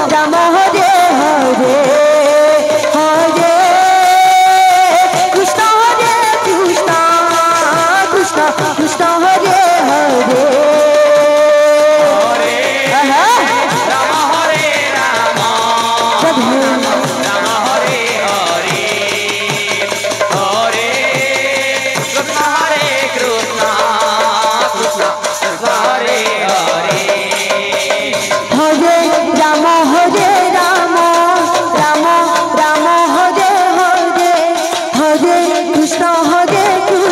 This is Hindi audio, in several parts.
राम हरे हरे हरे कृष्ण कृष्ण कृष्ण कृष्ण हरे हरे कृष्ण कृष्ण हरे हरे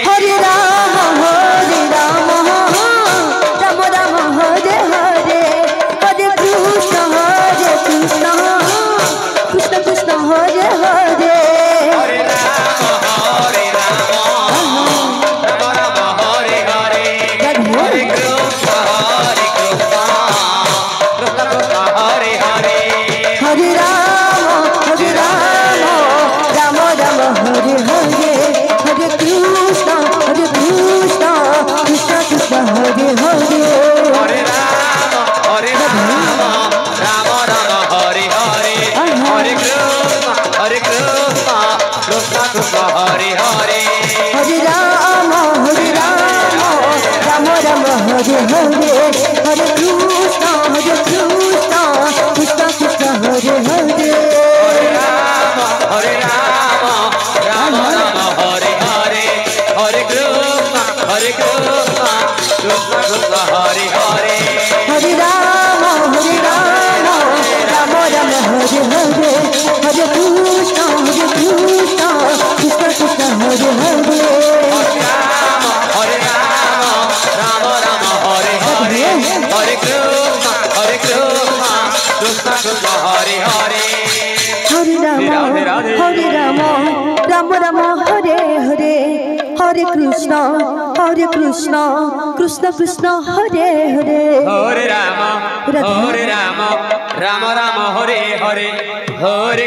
हरे राम राम राम हरे हरे हरे कृष्ण कृष्ण कृष्ण हरे हरे हरे राम राम राम हरे हरे हरे कृष्ण कृष्ण कृष्ण हरे हरे हरे राम राम राम हरे हरे हरे कृष्ण कृष्ण कृष्ण हरे हरे हरे राम राम राम हरे हरे हरे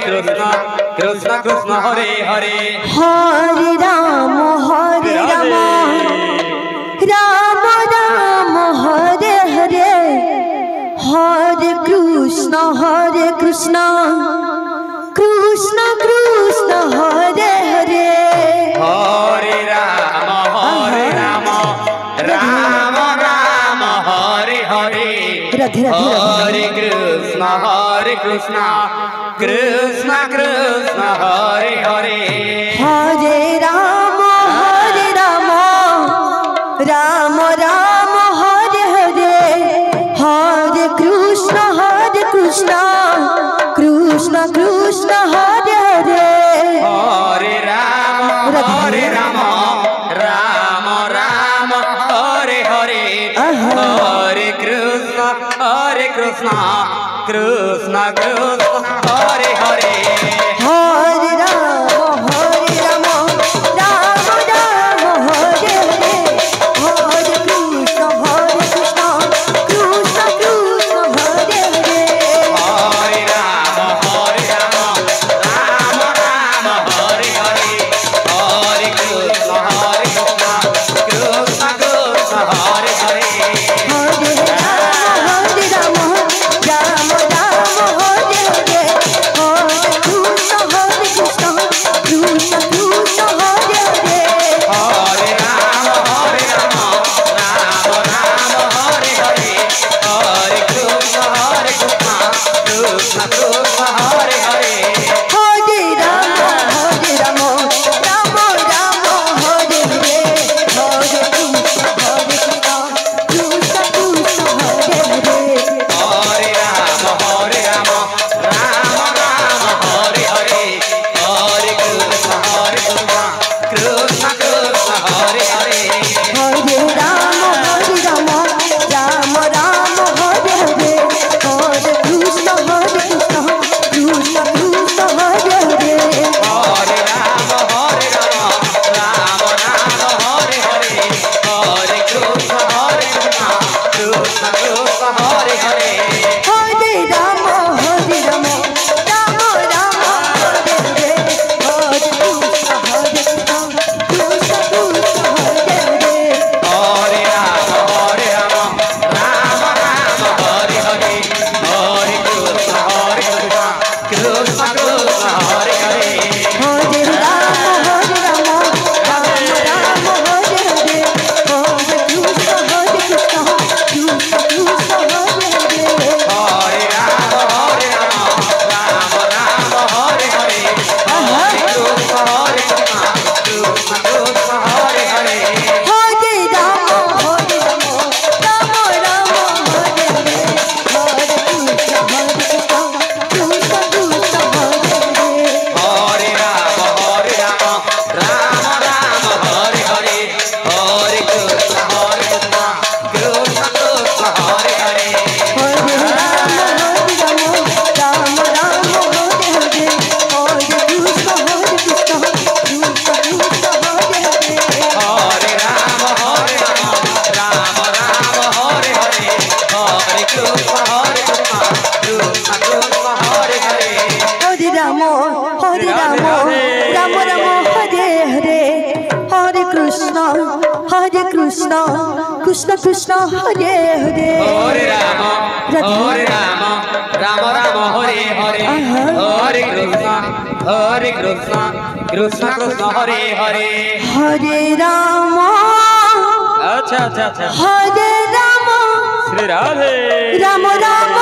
कृष्ण कृष्ण कृष्ण हरे हरे हरे राम राम राम हरे हरे हरे कृष्ण कृष्ण हरे हरे हरे राम राम राम हरे हरे हरे कृष्ण कृष्ण हरे हरे हरे राम राम राम हरे हरे हरे कृष्ण कृष्ण हरे हरे हरे राम राम राम हरे हरे हरे কৃষ্ণ কৃষ্ণ কৃষ্ণ হরে হরে হরে রাম রাম রাম হরে হরে হরে কৃষ্ণ কৃষ্ণ কৃষ্ণ হরে হরে হরে রাম আচ্ছা আচ্ছা আচ্ছা হরে রাম শ্রী রাধে রাম রাম